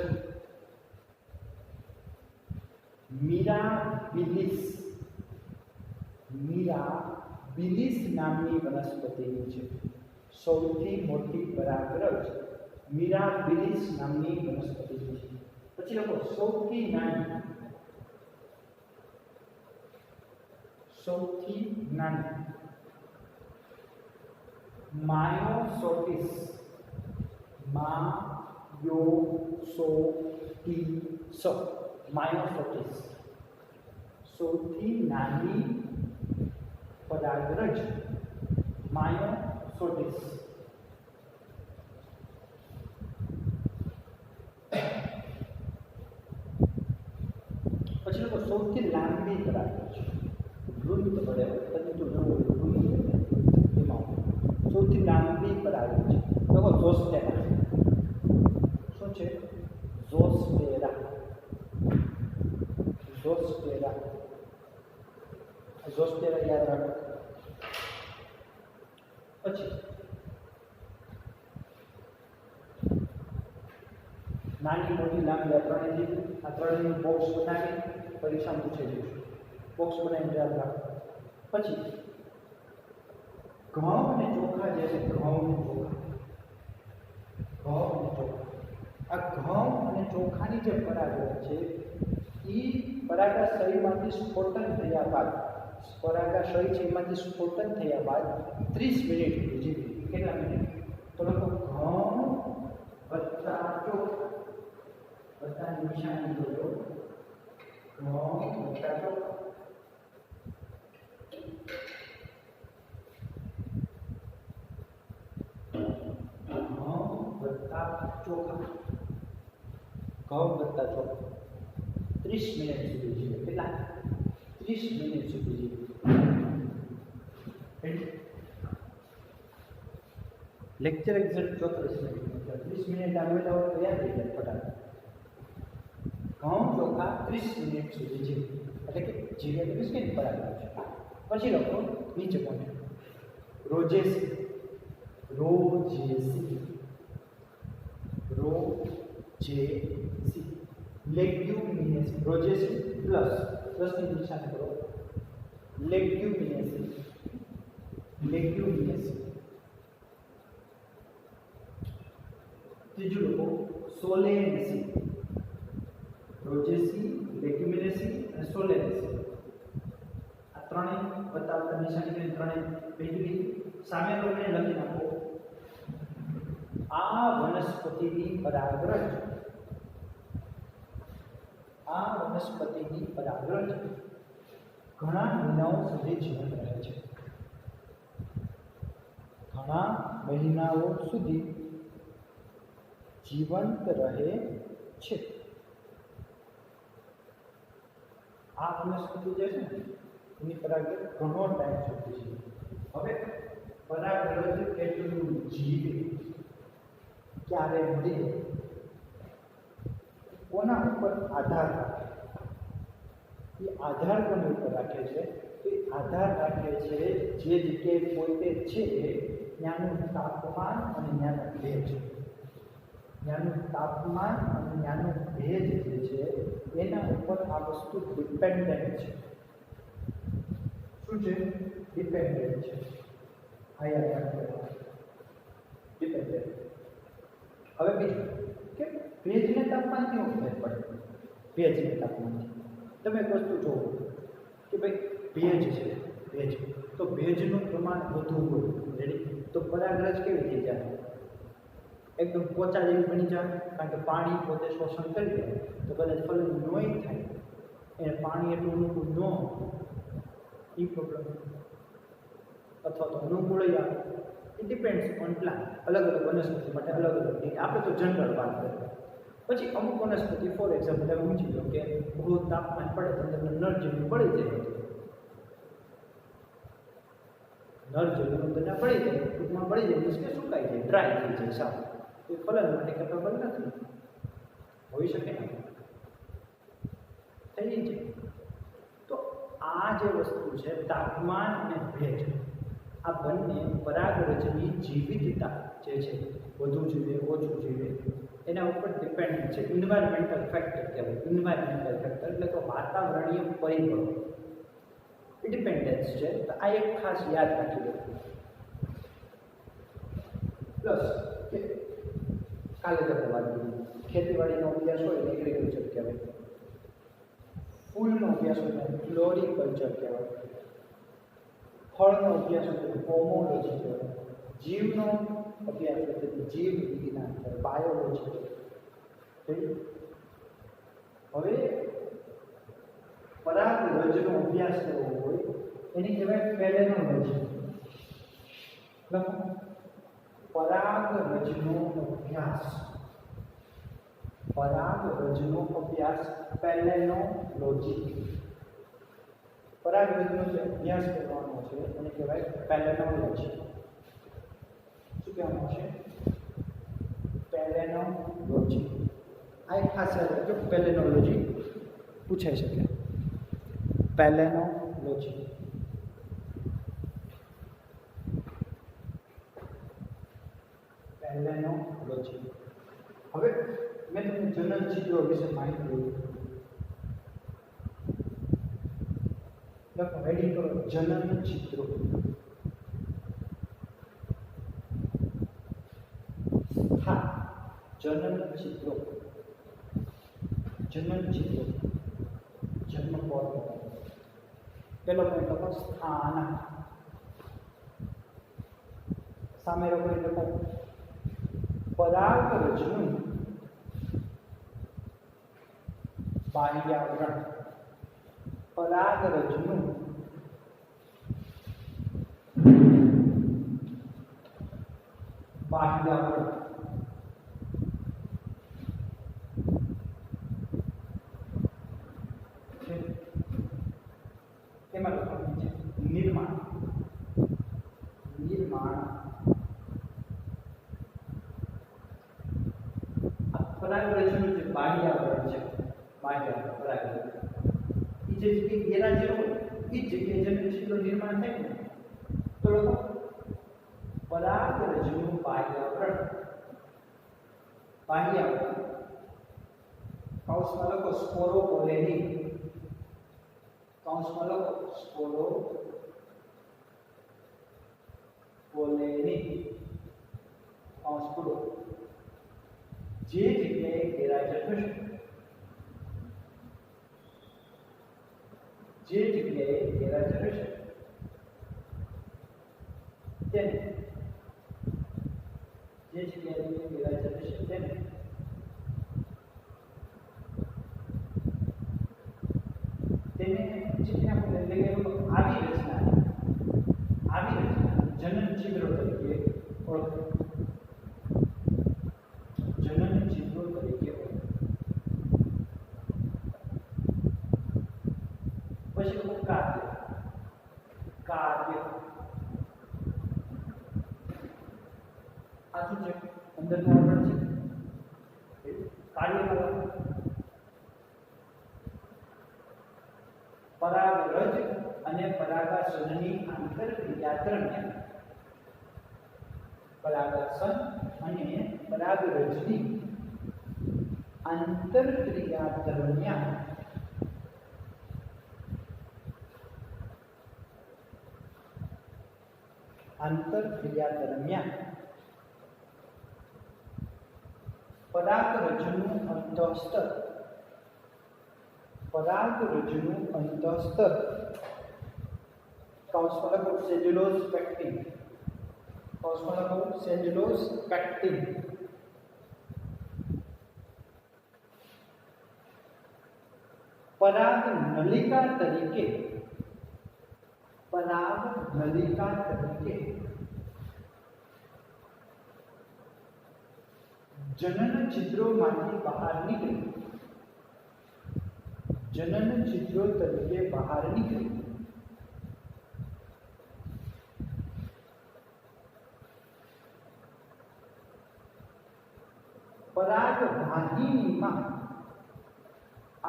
A: મિરાબિલિસ, મિરાબિલિસ નામની વનસ્પતિની છે. સૌથી મોટી પરાગરજ મિરાબિલિસ નામની વનસ્પતિની છે. પછી લખો સૌથી નાની, સૌથી નાની માયોસોટિસ, માયોસોટિસ, માયોસોટિસ. સૌથી નાની પરાગરજ માયોસોટિસ. પછી લોકો સૌથી લાંબી પરાગરજ વૃંત વડે તંતુ એમાં સૌથી લાંબી પરાગરજ લોકો ઝોસ્ટેરા. શું છે? ઝોસ્ટેરા, ઝોસ્ટેરા, ઝોસ્ટેરા યાદ રાખો. પછી નાની મોટી લાંબી આ ત્રણેયનું બોક્સ બનાવી પરીક્ષા પૂછે છે. બોક્સ બનાવીને યાદ રાખો. પછી ઘઉં અને ચોખા જે છે, ઘઉં અને ચોખા, ઘઉં અને ચોખા. આ ઘઉં અને ચોખાની જે પરાગરજ છે એ પરાગાશયમાંથી સ્ફોટન થયા બાદ, પરાગાશય છે એમાંથી સ્ફોટન થયા બાદ 30 મિનિટ સુધી જીવે. કેટલા મિનિટ? તો લખો ઘઉં વત્તા ચોખા, વત્તા નિશાની જોડો, ઘઉં વત્તા ચોખા. ચોખા, ઘઉં વત્તા ચોખા 30 મિનિટ સુધી જીવે. કેટલા? 30 મિનિટ સુધી જીવે. લેક્ચર એક્ઝેક્ટ 34 મિનિટ, 30 મિનિટ આવેલા હોય તો યાદ રહી જાય ફટાફટ. ઘઉં ચોખા 30 મિનિટ સુધી જીવે, એટલે કે જીવે 30 મિનિટ બરાબર છે. પછી લખો નીચે પોઈન્ટ રોજેસી, રોજેસી, રોજેસી, લેગ્યુમિનેસી. રોજેસી પ્લસની નિશાની કરો. લેગ્યુમિનેસી, લેગ્યુમિનેસી. ત્રીજું લખો સોલેનેસી. રોજેસી, લેગ્યુમિનેસી અને સોલેનેસી. આ ત્રણેય બતાવતા નિશાની કરીને ત્રણેય ભેગી સામે કરીને લખી નાખો. આ વનસ્પતિની પરાગરજ, આ વનસ્પતિની પરાગરજ ઘણા મહિનાઓ સુધી જીવંત રહે છે. ઘણા મહિનાઓ સુધી જીવંત રહે છે. આ વનસ્પતિ જે છે ને એની પરાગરજ ઘણો ટાઈમ સુધી જીવે. હવે પરાગરજ કેટલું જીવે, ક્યારે મળે, કોના ઉપર આધાર રાખે? એ આધાર કોના ઉપર રાખે છે? એ આધાર રાખે છે જે જગ્યાએ પોતે છે ત્યાંનું તાપમાન અને ત્યાંનો ભેજ. ત્યાંનું તાપમાન અને ત્યાંનો ભેજ જે છે એના ઉપર આ વસ્તુ ડિપેન્ડન્ટ છે. શું છે? ડિપેન્ડન્ટ છે. ડિપેન્ડન્ટ. હવે બીજું કે ભેજને તાપમાન કેવું ફેર પડે? ભેજને તાપમાન તમે એક વસ્તુ જુઓ કે ભાઈ ભેજ છે, ભેજ તો ભેજનું પ્રમાણ વધુ હોય રેડી તો પરાગરજ કેવી થઈ જાય? એકદમ પોચા જેવી બની જાય, કારણ કે પાણી પોતે શોષણ કરી લે તો કદાચ ફલન નોય થાય, એને પાણી એટલું અનુકૂળ ન એ પ્રોબ્લેમ, અથવા તો અનુકૂળ આવે. It depends on plant. અલગ અલગ વનસ્પતિ માટે અલગ અલગ રીતે. આપણે તો જનરલ વાત કરીએ. પછી અમુક વનસ્પતિ ફોર એક્ઝામ્પલ તમે સમજી લો કે બહુ તાપમાન પડે તો તમને નર જેવું પડી જાય, નર જેવું તમને પડી જાય, ટૂંકમાં પડી જાય મીન્સ કે સુકાઈ જાય, ડ્રાય થઈ જાય સાવ. એ ફલન માટે કેપેબલ નથી, હોઈ શકે ને, થઈ જાય. તો આ જે વસ્તુ છે તાપમાન અને ભેજ, આ બંને પરાગરજની જીવિતતા જે છે, વધુ જીવે ઓછું જીવે એના ઉપર ડિપેન્ડ છે. ઇન્વાયરમેન્ટલ ફેક્ટર કહેવાય. ઇન્વાયરમેન્ટલ ફેક્ટર એટલે કે વાતાવરણીય પરિબળો ડિપેન્ડન્સ છે. તો આ એક ખાસ યાદ રાખી લો. પ્લસ કે કાલે આપણે વાત કરી ખેતીવાડીનો અભ્યાસ હોય એગ્રીકલ્ચર કહેવાય, ફૂલનો અભ્યાસ હોય ફ્લોરિકલ્ચર કહેવાય, ફળનો અભ્યાસ હોય તો પોમોલોજી કહેવાય, જીવનો અભ્યાસ હોય તો જીવ વિજ્ઞાન કહેવાય, બાયોલોજી કહેવાય. હવે પરાગરજનો અભ્યાસ કરવો હોય એની કહેવાય પેલેનોલોજી. પરાગરજનો અભ્યાસ, પરાગરજનો અભ્યાસ પેલેનોલોજી. પરાગરજનો જે અભ્યાસ કરવાનો છે એને કહેવાય પેલેનોલોજી. શું કહેવાનું છે? પેલેનોલોજી. આ એક ખાસ યાદ રાખજો, પેલેનોલોજી પૂછાઈ શકે. પેલેનોલોજી. પેલેનોલોજી. હવે મેં તમને જનન ચિત્રો વિશે માહિતી આપી. લખો, રેડી કરો. જનન ચિત્રો. હા, જનન ચિત્રો. જનન ચિત્રો. જન્મ કોણ? પેલો પોઈન્ટ લખો સ્થાન. સામે લખો પરાગરજનું બાહ્યાવરણ. પરાગરજનું બાહ્યાવરણ. એમાં લખવાનું છે નિર્માણ. નિર્માણ. પરાગરજનું જે બાહ્યાવરણ છે, બાહ્યાવરણ પરાગરજ એ જે જગ્યાએ ગેરહાજર હોય એ જ જગ્યાએ જન્મચિત્રો નિર્માણ થાય ને તો લોકો પરાગરજનું બાહ્યાવરણ. બાહ્યાવરણ કૌંસમાં લખો સ્પોરોપોલેની. કૌંસમાં લખો સ્પોરોપોલેની કૌંસ પૂરો. જે જગ્યાએ ગેરહાજર થશે, જે જગ્યાએ ગેરહાજર હશે તેને, જે જગ્યાએ ગેરહાજર હશે તેને ચિહ્ન એટલે કે આવી રચના, આવી રચના જનન ચિત્રો તરીકે ઓળખાય. જનન ચિત્રો તરીકે ઓળખાય. પછી લોકો કાર્ય. કાર્ય આ શું છે? અંદરનો આવરણ છે. કાર્યમાં પરાગરજ અને પરાગાશયની આંતરક્રિયા દરમિયાન પરાગરક્ષણ અને પરાગરજની આંતરક્રિયા દરમિયાન પરાગરજનું અંતઃસ્તર કૌશલ સેલ્યુલોઝ પેક્ટિન પરાગ નલિકા તરીકે જનન છિદ્રોમાંથી બહાર નીકળી પરાગ વાહિનીમાં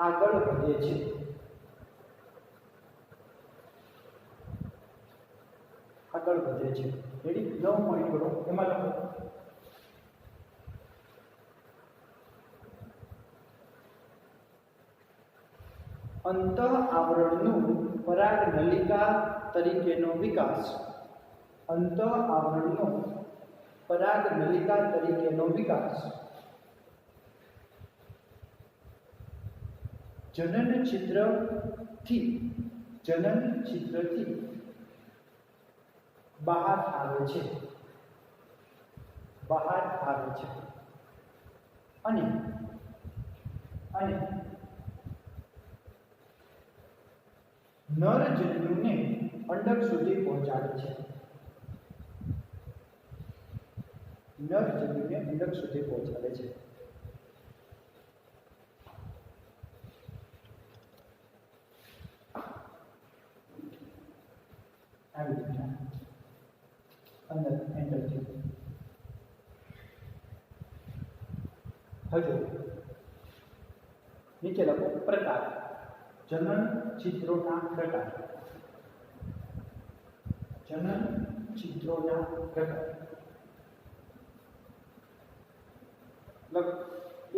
A: આગળ વધે છે. રેડી? 9 પોઈન્ટ કરો. એમાં લખો અંતઃ આવરણનું પરાગ નલિકા તરીકેનો વિકાસ. જનન છિદ્રથી બહાર આવે છે અને નરજન્યુને અંડક સુધી પહોંચાડે છે. આવી રીતે અંદર એન્ટર થયું. હજુ નીચે લખો પ્રકાર. જનન છિદ્રોના પ્રકાર.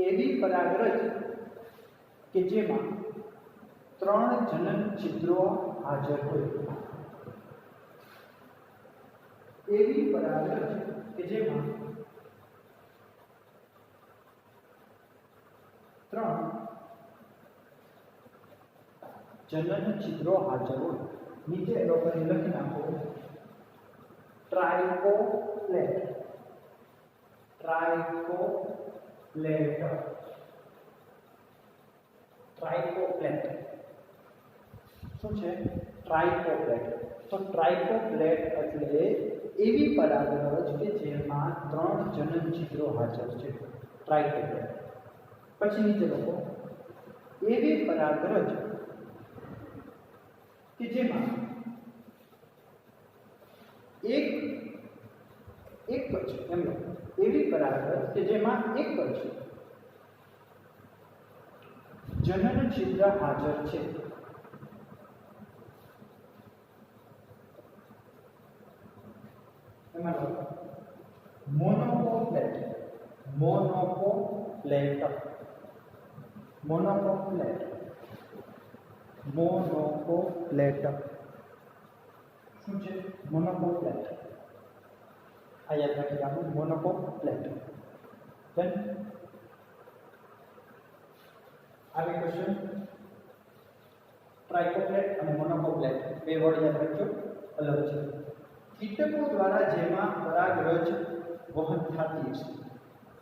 A: એવી પરાગરજ કે જેમાં 3 જનન છિદ્રો હાજર હોય. એવી પરાગરજ કે જેમાં 3 જનન છિદ્રો હાજર હોય. નીચે લોકોને લખી નાખો ટ્રાઇકોપ્લેટ. શું છે? ટ્રાઇકોપ્લેટ. તો ટ્રાઇકોપ્લેટ એટલે એવી પરાગરજ કે જેમાં 3 જનન છિદ્રો હાજર છે. ટ્રાઇકોપ્લેટ. પછી નીચે લખો એવી પરાગરજ કે જેમાં એક જ એમ લખો. એવી પરાગરજ કે જેમાં એક જ જનન છિદ્ર હાજર છે. એમાં લખો મોનોકોપ્લેટ. શું છે? મોનોકોપ્લેટ. આ યાદ રાખી રાખો. મોનોકોપ્લેટ. ધેન આવી ક્વેશ્ચન ટ્રાઇકોપ્લેટ અને મોનોકોપ્લેટ બે વર્ડ યાદ રાખજો. અલગ છે. કીટકો દ્વારા જેમાં પરાગરજ વહન થતી છે.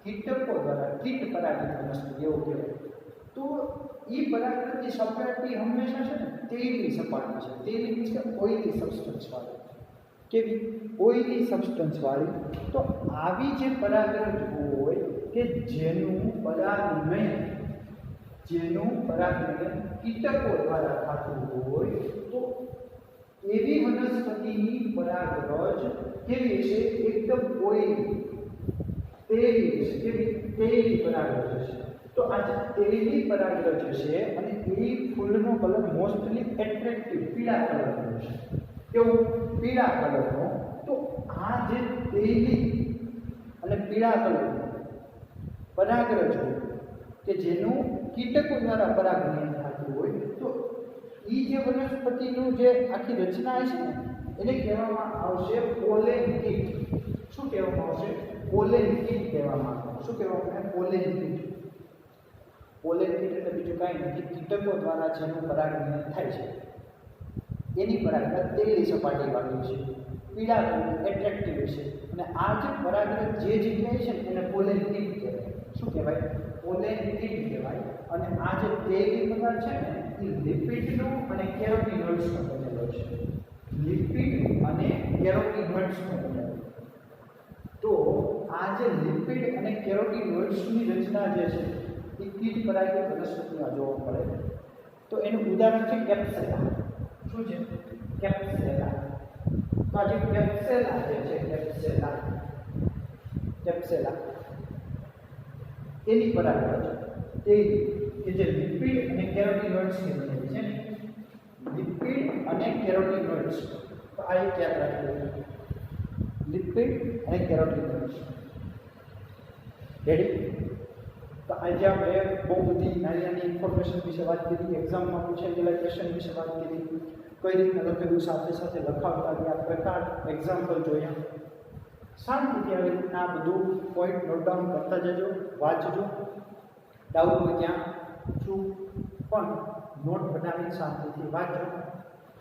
A: કીટકો દ્વારા કીટ પરાગિત વનસ્પતિ એવું કહેવાય. તો એ પરાગરજની સપાટી હંમેશા છે ને તેલની સપાટી છે. તેલ મીન્સ કે ઓઇલી સબસ્ટન્સ વાળી. કેવી? ઓઇલી સબસ્ટન્સ વાળી. તો આવી જે પરાગરજ હોય કે જેનું પરાગનયન કીટકો દ્વારા થતું હોય, તો એવી વનસ્પતિની પરાગરજ કેવી છે? એકદમ ઓઇલી, તેલી છે. કેવી? તેલી પરાગરજ છે. તો આ જે તેલી પરાગરજ છે અને એ ફૂલનો કલર મોસ્ટલી એટ્રેક્ટિવ પીળા કલરનો છે. કેવું? પીળા કલરનો. તો આ જે તેલી અને પીળા કલરનું પરાગરજ હોય કે જેનું કીટકો દ્વારા પરાગમન થતું હોય, તો એ જે વનસ્પતિનું જે આખી રચના છે ને એને કહેવામાં આવશે પોલેન કીટ. શું કહેવામાં આવશે? પોલેન કીટ કહેવામાં આવે. શું કહેવામાં આવે? પોલેન કીટ. પોલેન કીટ એટલે બીજું કાંઈ નથી, કીટકો દ્વારા જેનું પરાગમન થાય છે એની પરાગરજ તેલી સપાટીવાળી છે, પીળા રંગનું એટ્રેક્ટિવ છે. અને આ જે પરાગરજ જે જગ્યાએ છે ને એને પોલેન કીટ કહેવાય. શું કહેવાય? પોલેન કીટ કહેવાય. અને આ જે તેલી પદાર્થ છે ને એ લિપિડનો અને કેરોટીનોઇડ્સનો બનેલો છે. લિપિડ અને કેરોટીનોઇડ્સનો બનેલો. તો આ જે લિપિડ અને કેરોટીનોઇડ્સની રચના જે છે એ કીટ પરાગિત વનસ્પતિમાં જોવા મળે. તો એનું ઉદાહરણ છે કેપ્સેલા. શું છે? કેપ્સેલા. તો આ જે કેપ્સેલા જે છે, કેપ્સેલા એની પરાગરજ તે કે જે લિપિડ અને કેરોટીનોઇડ્સની બનેલી છે ને, લિપિડ અને કેરોટીનોઇડ્સ. તો આ એક યાદ રાખવું, લિપિડ અને કેરોટીનોઇડ્સ. રેડી? તો આજે આપણે બહુ બધી નાની નાની ઇન્ફોર્મેશન વિશે વાત કરી, એક્ઝામમાં પૂછાયેલા ક્વેશ્ચન વિશે વાત કરી, કઈ રીતના લખેલું, સાથે સાથે લખાવતા ગયા પ્રકાર, એક્ઝામ્પલ જોયા. શાંતિથી આવી રીતના આ બધું પોઈન્ટ નોટ ડાઉન કરતા જજો, વાંચજો. ડાઉટ હોય ત્યાં પૂછું પણ નોટ બનાવીને શાંતિથી વાંચો.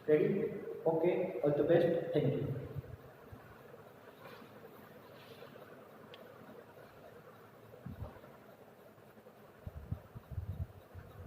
A: Ready? Okay, all the best. Thank you.